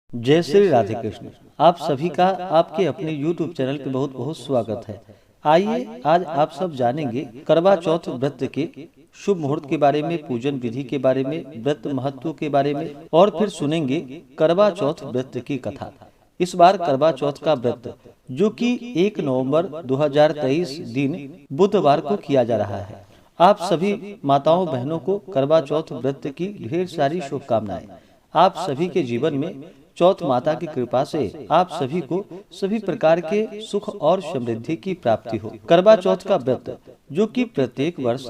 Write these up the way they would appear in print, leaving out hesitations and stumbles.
जय श्री राधे कृष्ण। आप सभी का आपके अपने YouTube चैनल पे बहुत बहुत स्वागत है। आइए आज आप सब जानेंगे करवा चौथ व्रत के शुभ मुहूर्त के बारे में, पूजन विधि के बारे में, व्रत महत्व के बारे में और फिर सुनेंगे करवा चौथ व्रत की कथा। इस बार करवा चौथ का व्रत जो कि 1 नवंबर 2023 दिन बुधवार को किया जा रहा है। आप सभी माताओं बहनों को करवा चौथ व्रत की ढेर सारी शुभकामनाएं। आप सभी के जीवन में चौथ माता की कृपा से आप सभी को सभी प्रकार के सुख और समृद्धि की प्राप्ति हो। करवा चौथ का व्रत जो कि प्रत्येक वर्ष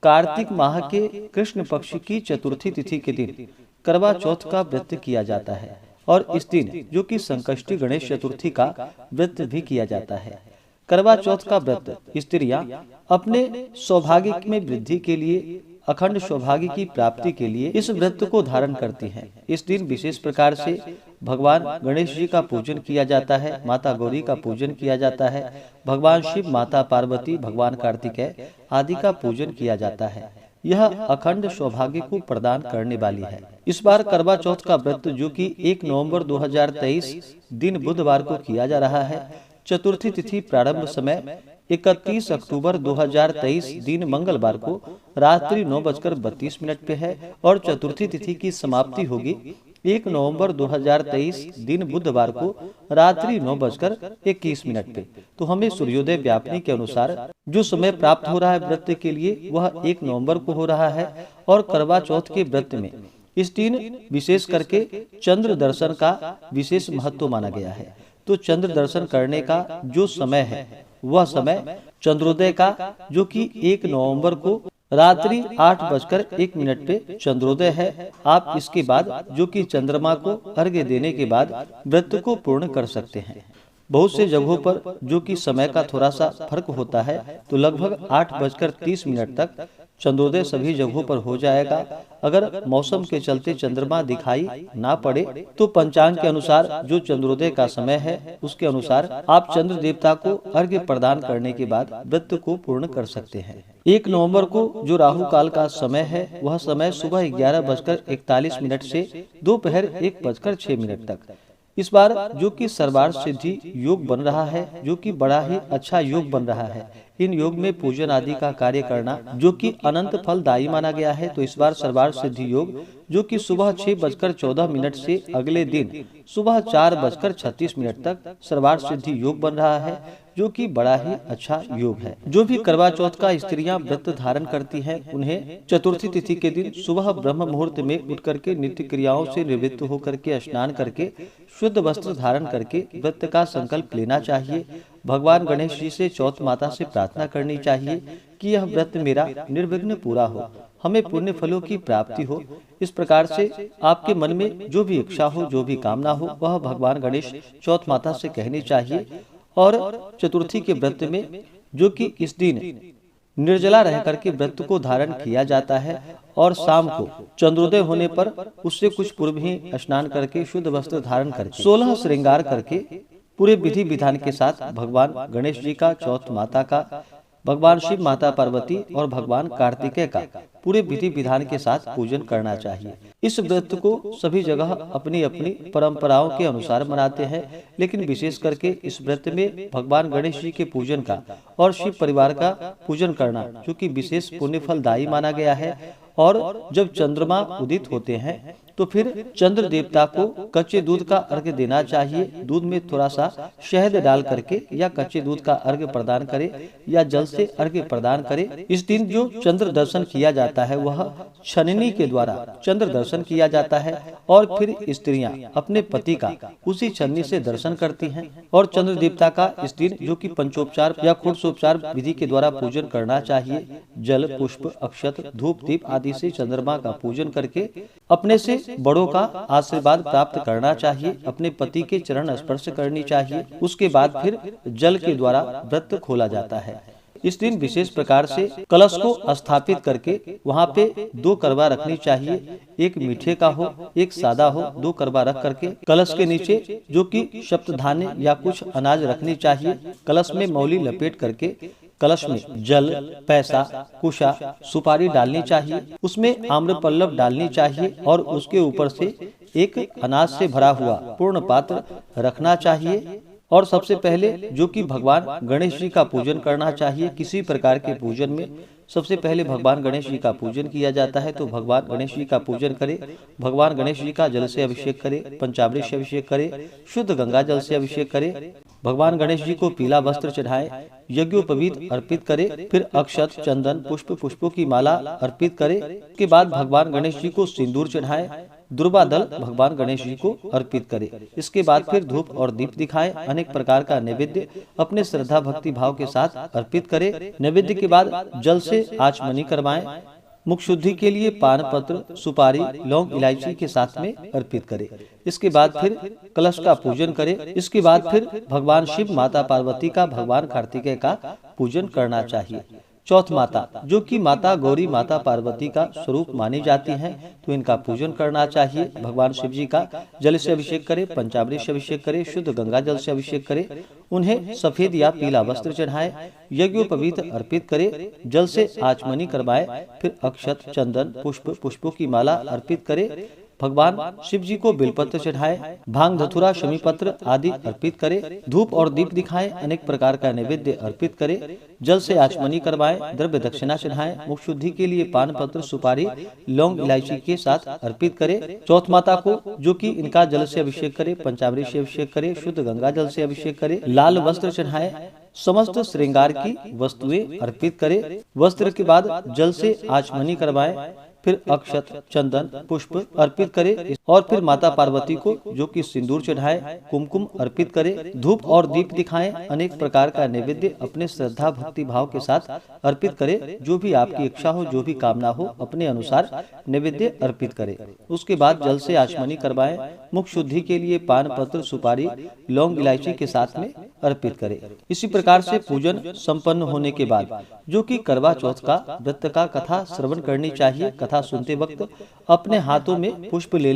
कार्तिक माह के कृष्ण पक्ष की चतुर्थी तिथि के दिन करवा चौथ का व्रत किया जाता है और इस दिन जो कि संकष्टी गणेश चतुर्थी का व्रत भी किया जाता है। करवा चौथ का व्रत स्त्रियां अपने सौभाग्य में वृद्धि के लिए, अखंड सौभाग्य की प्राप्ति के लिए इस व्रत को धारण करती हैं। इस दिन विशेष प्रकार से भगवान गणेश जी का पूजन किया जाता है, माता गौरी का पूजन किया जाता है, भगवान शिव, माता पार्वती, भगवान कार्तिकेय आदि का पूजन किया जाता है। यह अखंड सौभाग्य को प्रदान करने वाली है। इस बार करवा चौथ का व्रत जो कि 1 नवंबर 2023 दिन बुधवार को किया जा रहा है। चतुर्थी तिथि प्रारंभ समय 31 अक्टूबर 2023 दिन मंगलवार को रात्रि 9:32 पे है और चतुर्थी तिथि की समाप्ति होगी 1 नवंबर 2023 दिन बुधवार को रात्रि 9:21 पे। तो हमें सूर्योदय व्यापनी के अनुसार जो समय प्राप्त हो रहा है व्रत के लिए वह 1 नवंबर को हो रहा है और करवा चौथ के व्रत में इस दिन विशेष करके चंद्र दर्शन का विशेष महत्व माना गया है। तो चंद्र दर्शन करने का जो समय है वह समय चंद्रोदय का जो कि 1 नवंबर को रात्रि 8:01 पे चंद्रोदय है। आप इसके बाद जो कि चंद्रमा को अर्घ्य देने के बाद व्रत को पूर्ण कर सकते हैं। बहुत से जगहों पर जो कि समय का थोड़ा सा फर्क होता है तो लगभग 8:30 तक चंद्रोदय सभी जगहों पर हो जाएगा। अगर मौसम के चलते चंद्रमा दिखाई ना पड़े तो पंचांग के अनुसार जो चंद्रोदय का समय है उसके अनुसार आप चंद्र देवता को अर्घ्य प्रदान करने के बाद व्रत को पूर्ण कर सकते हैं। 1 नवंबर को जो राहु काल का समय है वह समय सुबह 11:41 से दोपहर 1:06 तक। इस बार जो कि सर्वार्थ सिद्धि योग बन रहा है, जो कि बड़ा ही अच्छा योग बन रहा है। इन योग में पूजन आदि का कार्य करना जो कि अनंत फलदायी माना गया है। तो इस बार सर्वार्थ सिद्धि योग जो कि सुबह 6:14 से अगले दिन सुबह 4:36 तक सर्वार्थ सिद्धि योग बन रहा है, जो कि बड़ा ही अच्छा योग है। जो भी करवा चौथ का स्त्रियां व्रत धारण करती हैं उन्हें चतुर्थी तिथि के दिन सुबह ब्रह्म मुहूर्त में उठ करके नित्य क्रियाओं से निवृत्त होकर के स्नान करके शुद्ध वस्त्र धारण करके व्रत का संकल्प लेना चाहिए। भगवान गणेश जी से चौथ माता से प्रार्थना करनी चाहिए कि यह व्रत मेरा निर्विघ्न पूरा हो, हमें पुण्य फलों की प्राप्ति हो। इस प्रकार से आपके मन में जो भी इच्छा हो, जो भी कामना हो, वह भगवान गणेश चौथ माता से कहनी चाहिए। और चतुर्थी के व्रत में जो कि इस दिन निर्जला रह करके व्रत को धारण किया जाता है और शाम को चंद्रोदय होने पर उससे कुछ पूर्व ही स्नान करके शुद्ध वस्त्र धारण करके 16 श्रृंगार करके पूरे विधि विधान के साथ भगवान गणेश जी का, चौथ माता का, भगवान शिव, माता पार्वती और भगवान कार्तिकेय का पूरे विधि विधान के साथ पूजन करना चाहिए। इस व्रत को सभी जगह अपनी अपनी परंपराओं के अनुसार मनाते हैं, लेकिन विशेष करके इस व्रत में भगवान गणेश जी के पूजन का और शिव परिवार का पूजन करना जो कि विशेष पुण्य फलदायी माना गया है। और जब चंद्रमा उदित होते हैं तो फिर चंद्र देवता को कच्चे दूध का अर्घ्य देना चाहिए। दूध में थोड़ा सा शहद डाल करके या कच्चे दूध का अर्घ्य प्रदान करे या जल से अर्घ्य प्रदान करे। इस दिन जो चंद्र दर्शन किया जाता है वह छननी के द्वारा चंद्र दर्शन किया जाता है और फिर स्त्रियां अपने पति का उसी छन्नी से दर्शन करती हैं। और चंद्र देवता का इस दिन जो कि पंचोपचार या षोडशोपचार विधि के द्वारा पूजन करना चाहिए। जल, पुष्प, अक्षत, धूप, दीप आदि से चंद्रमा का पूजन करके अपने से बड़ों का आशीर्वाद प्राप्त करना चाहिए। अपने पति के चरण स्पर्श करनी चाहिए। उसके बाद फिर जल के द्वारा व्रत खोला जाता है। इस दिन विशेष प्रकार से कलश को स्थापित करके वहाँ पे 2 करवा रखनी चाहिए। एक मीठे का हो, एक सादा हो। 2 करवा रख करके कलश के नीचे जो कि सप्तधान्य या कुछ अनाज रखनी चाहिए। कलश में मौली लपेट करके कलश में जल, पैसा, कुशा, सुपारी डालनी चाहिए। उसमें आम्रपल्लव डालनी चाहिए और उसके ऊपर से एक अनाज से भरा हुआ पूर्ण पात्र रखना चाहिए। और सबसे पहले जो कि भगवान गणेश जी का पूजन करना चाहिए। किसी प्रकार के पूजन में सबसे पहले भगवान गणेश जी का पूजन किया जाता है, तो भगवान गणेश जी का पूजन करे, भगवान गणेश जी का जल से अभिषेक करे, पंचामृत से अभिषेक करे, शुद्ध गंगा जल से अभिषेक करे, भगवान गणेश जी को पीला वस्त्र चढ़ाए, यज्ञोपवीत अर्पित करे, फिर अक्षत, चंदन, पुष्प, पुष्पों की माला अर्पित करे। इसके बाद भगवान गणेश जी को सिंदूर चढ़ाए, दुर्वा दल भगवान गणेश जी को अर्पित करे। इसके बाद फिर धूप और दीप दिखाए, अनेक प्रकार का नैवेद्य अपने श्रद्धा भक्ति भाव के साथ अर्पित करे। नैवेद्य के बाद जल से आचमनी करवाएं। मुख शुद्धि के लिए पान पत्र, सुपारी, लौंग, इलायची के साथ में अर्पित करे। इसके बाद फिर कलश का पूजन करे। इसके बाद फिर भगवान शिव, माता पार्वती का, भगवान कार्तिकेय का पूजन करना चाहिए। चौथ माता, जो कि माता गौरी, माता पार्वती का स्वरूप मानी जाती हैं, तो इनका पूजन करना चाहिए। भगवान शिव जी का जल से अभिषेक करे, पंचामृत से अभिषेक करे, शुद्ध गंगा जल से अभिषेक करे, उन्हें सफेद या पीला वस्त्र चढ़ाए, यज्ञोपवीत अर्पित करे, जल से आचमनी करवाए, फिर अक्षत, चंदन, पुष्प, पुष्पों की माला अर्पित करे, भगवान शिव जी को बेलपत्र चढ़ाए, भांग, धतूरा, शमी पत्र आदि अर्पित करे, धूप और दीप दिखाए, अनेक प्रकार का नैवेद्य अर्पित करे, जल से आचमनी करवाए, द्रव्य दक्षिणा चढ़ाए, मुख शुद्धि के लिए पान पत्र, सुपारी, लौंग, इलायची के साथ अर्पित करे। चौथ माता को, जो कि इनका जल से अभिषेक करे, पंचामृत से अभिषेक करे, शुद्ध गंगा जल से अभिषेक करे, लाल वस्त्र चढ़ाए, समस्त श्रृंगार की वस्तुएं अर्पित करे। वस्त्र के बाद जल से आचमनी करवाए, फिर अक्षत, चंदन, पुष्प अर्पित करे और फिर माता पार्वती को, जो कि सिंदूर चढ़ाए, कुमकुम अर्पित करे, धूप और दीप दिखाएं, अनेक प्रकार का नैवेद्य अपने श्रद्धा भक्ति भाव के साथ अर्पित करे। जो भी आपकी इच्छा हो, जो भी कामना हो, अपने अनुसार नैवेद्य अर्पित करे। उसके बाद जल से आचमनी करवाएं, मुख शुद्धि के लिए पान पत्र, सुपारी, लौंग, इलायची के साथ में अर्पित करे। इसी प्रकार से पूजन संपन्न होने के बाद, जो कि करवा चौथ का व्रत का कथा श्रवण करनी चाहिए। कथा सुनते वक्त अपने हाथों में पुष्प ले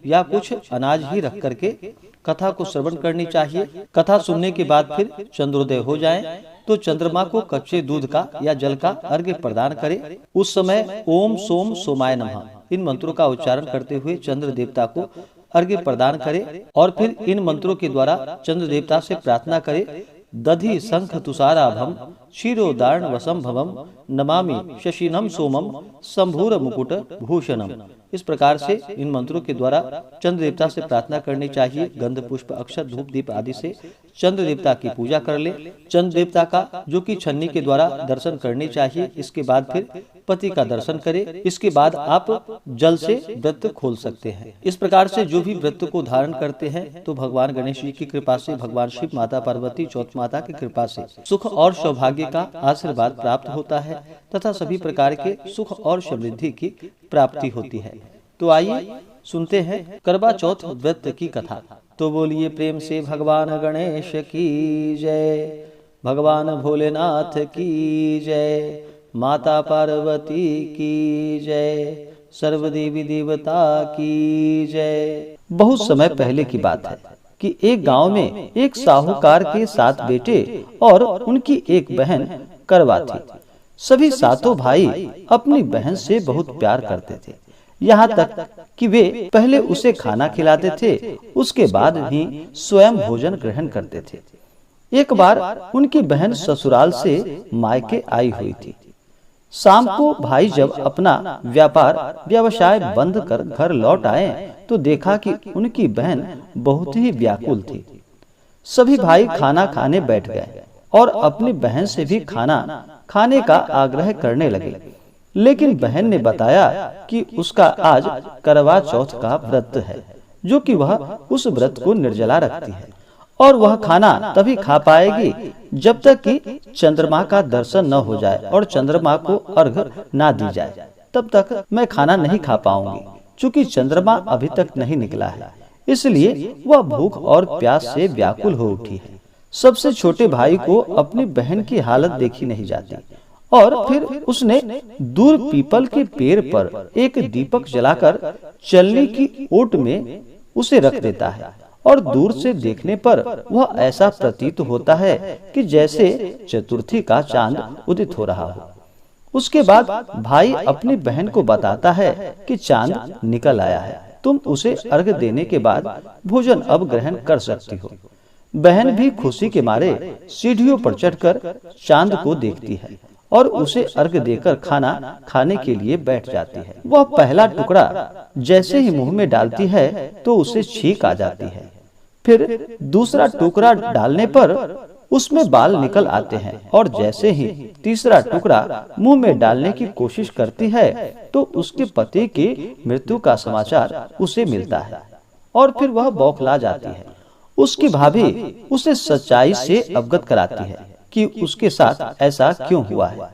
या कुछ अनाज ही रख करके कथा को श्रवण करनी चाहिए। कथा सुनने के बाद फिर चंद्रोदय हो जाए तो चंद्रमा को कच्चे दूध का या जल का अर्घ्य प्रदान करे। उस समय ओम सोम सोमाय नमः इन मंत्रों का उच्चारण करते हुए चंद्र देवता को अर्घ्य प्रदान करे और फिर इन मंत्रों के द्वारा चंद्र देवता से प्रार्थना करे। दधि शंख तुषाराभम क्षीरोदारण वसम भवम नमामि शशिनम सोमम शंभूर मुकुट भूषणम। इस प्रकार से इन मंत्रों के द्वारा चंद्र देवता से प्रार्थना करनी चाहिए। गंध पुष्प अक्षत धूप दीप आदि से चंद्र देवता की पूजा कर ले। चंद्र देवता का जो कि छन्नी के द्वारा दर्शन करनी चाहिए। इसके बाद फिर पति का दर्शन करे। इसके बाद आप जल से व्रत खोल सकते हैं। इस प्रकार से जो भी व्रत को धारण करते हैं तो भगवान गणेश जी की कृपा से, भगवान शिव, माता पार्वती, चौथ माता की कृपा से सुख और सौभाग्य का आशीर्वाद प्राप्त होता है तथा सभी प्रकार के सुख और समृद्धि की प्राप्ति होती है। तो आइए सुनते हैं करवा चौथ व्रत की कथा। तो बोलिए प्रेम से भगवान गणेश की जय, भगवान भोलेनाथ की जय, माता पार्वती की जय, सर्वदेवी देवता की जय। बहुत समय पहले की बात है कि एक गांव में एक साहूकार के 7 बेटे और उनकी एक बहन करवा थी। सभी सातों भाई अपनी बहन से बहुत प्यार करते थे, यहाँ तक कि वे पहले उसे खाना खिलाते थे, उसके बाद ही स्वयं भोजन ग्रहण करते थे। एक बार उनकी बहन ससुराल से मायके आई हुई थी। शाम को भाई जब अपना व्यवसाय बंद कर घर लौट आए तो देखा कि उनकी बहन बहुत ही व्याकुल थी। सभी भाई खाना खाने बैठ गए और अपनी बहन से भी खाना खाने का आग्रह करने लगे, लेकिन बहन ने बताया कि उसका आज करवा चौथ का व्रत है, जो कि वह उस व्रत को निर्जला रखती है और वह खाना तभी खा पाएगी जब तक कि चंद्रमा का दर्शन न हो जाए और चंद्रमा को अर्घ ना दी जाए, तब तक मैं खाना नहीं खा पाऊंगी। चूंकि चंद्रमा अभी तक नहीं निकला है, इसलिए वह भूख और प्यास से व्याकुल हो उठी है। सबसे छोटे भाई को अपनी बहन की हालत देखी नहीं जाती और फिर उसने दूर पीपल के पेड़ पर एक दीपक जलाकर चलनी की ओट में उसे रख देता है और दूर से देखने पर वह ऐसा प्रतीत होता है कि जैसे चतुर्थी का चांद उदित हो रहा हो। उसके बाद भाई अपनी बहन को बताता है कि चांद निकल आया है, तुम उसे अर्घ देने के बाद भोजन अब ग्रहण कर सकती हो। बहन भी खुशी के मारे सीढ़ियों पर चढ़कर चांद को देखती है और उसे अर्घ देकर खाना खाने के लिए बैठ जाती है। वह पहला टुकड़ा जैसे ही मुंह में डालती है तो उसे छींक आ जाती है। फिर दूसरा टुकड़ा डालने पर उसमें बाल निकल आते हैं और जैसे ही तीसरा टुकड़ा मुंह में डालने की कोशिश करती है तो उसके पति की मृत्यु का समाचार उसे मिलता है और फिर वह बौखला जाती है। उसकी भाभी उसे सच्चाई से अवगत कराती है कि उसके साथ ऐसा क्यों हुआ है।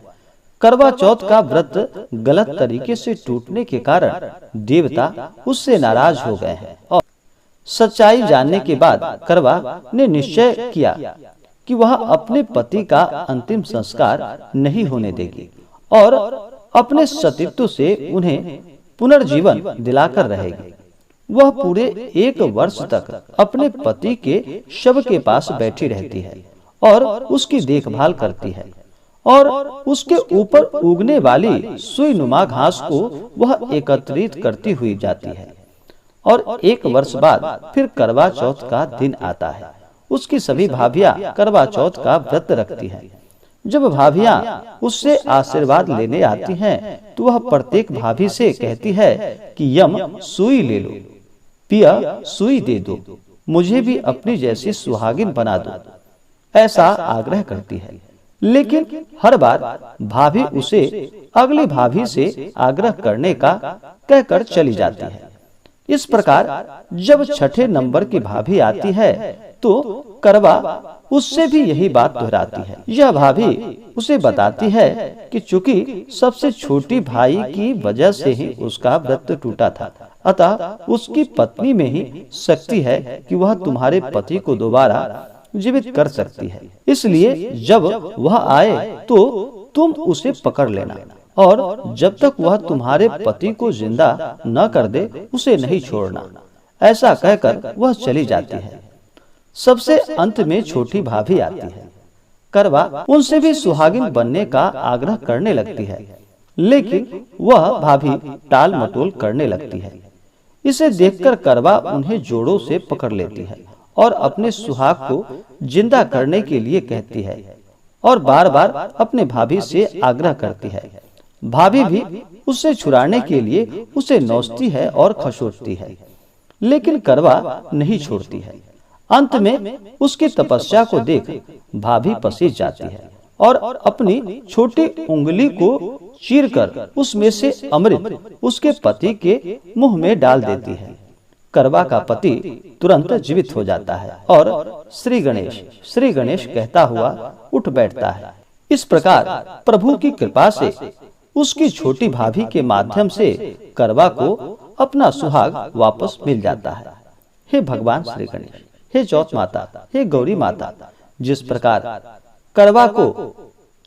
करवा चौथ का व्रत गलत तरीके से टूटने के कारण देवता उससे नाराज हो गए हैं और सच्चाई जानने के बाद करवा ने निश्चय किया कि वह अपने पति का अंतिम संस्कार नहीं होने देगी और अपने सतीत्व से उन्हें पुनर्जीवन दिलाकर रहेगी। वह पूरे 1 वर्ष तक अपने पति के शव के पास बैठी रहती है और उसकी देखभाल करती है और उसके ऊपर उगने वाली सुई नुमा घास को वह एकत्रित करती हुई जाती है। और 1 वर्ष बाद फिर करवा चौथ का दिन आता है। उसकी सभी भाभियां करवा चौथ का व्रत रखती हैं। जब भाभियां उससे आशीर्वाद लेने आती हैं तो वह प्रत्येक भाभी से कहती है कि यम सुई ले लो, पिया सुई दे दो, मुझे भी अपनी जैसी सुहागिन बना दो, ऐसा आग्रह करती है। लेकिन हर बार भाभी उसे अगली भाभी से आग्रह करने का कहकर चली जाती है। इस प्रकार जब छठे नंबर की भाभी आती है तो करवा उससे भी यही बात दोहराती है। यह भाभी उसे बताती है कि चूंकि सबसे छोटी भाई की वजह से ही उसका व्रत टूटा था, अतः उसकी पत्नी में ही शक्ति है कि वह तुम्हारे पति को दोबारा जीवित कर सकती है। इसलिए जब वह आए तो तुम उसे पकड़ लेना और जब तक वह तुम्हारे पति को जिंदा न कर दे उसे नहीं छोड़ना। ऐसा कहकर वह चली जाती है। सबसे अंत में छोटी भाभी आती है। करवा उनसे भी सुहागिन बनने का आग्रह करने लगती है, लेकिन वह भाभी टाल मटोल करने लगती है। इसे देखकर करवा उन्हें जोड़ों से पकड़ लेती है और अपने सुहाग को जिंदा करने के लिए कहती है और बार बार अपने भाभी से आग्रह करती है। भाभी भी उससे छुड़ाने के लिए उसे नोचती है और खसोटती है, लेकिन करवा नहीं छोड़ती है। अंत में उसकी तपस्या को देख भाभी पसीज जाती है और अपनी छोटी उंगली को चीरकर उसमें से अमृत उसके पति के मुंह में डाल देती है। करवा का पति तुरंत जीवित हो जाता है और श्री गणेश कहता हुआ उठ बैठता है। इस प्रकार प्रभु की कृपा से उसकी छोटी भाभी के माध्यम से करवा को अपना सुहाग वापस मिल जाता है। हे भगवान श्री गणेश, हे चौथ माता, हे गौरी माता, जिस प्रकार करवा को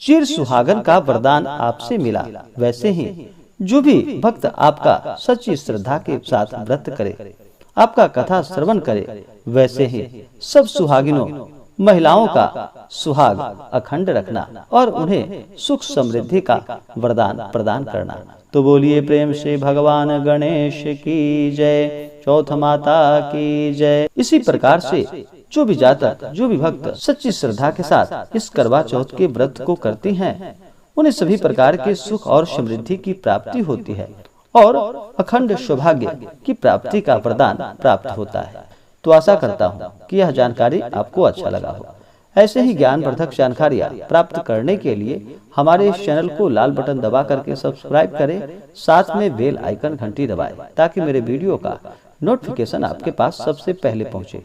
चिर सुहागन का वरदान आपसे मिला, वैसे ही जो भी भक्त आपका सच्ची श्रद्धा के साथ व्रत करे, आपका कथा श्रवण करे, वैसे ही सब सुहागिनों महिलाओं का सुहाग अखंड रखना और उन्हें सुख समृद्धि का वरदान प्रदान करना। तो बोलिए प्रेम से भगवान गणेश की जय, चौथ माता की जय। इसी प्रकार से जो भी जातक, जो भी भक्त सच्ची श्रद्धा के साथ इस करवा चौथ के व्रत को करती हैं, उन्हें सभी प्रकार के सुख और समृद्धि की प्राप्ति होती है और अखंड सौभाग्य की प्राप्ति का वरदान प्राप्त होता है। तो आशा करता हूँ कि यह जानकारी आपको अच्छा लगा हो। ऐसे ही ज्ञानवर्धक जानकारियाँ प्राप्त करने के लिए हमारे इस चैनल को लाल बटन दबा करके सब्सक्राइब करें, साथ में बेल आइकन घंटी दबाएं ताकि मेरे वीडियो का नोटिफिकेशन आपके पास सबसे पहले पहुँचे।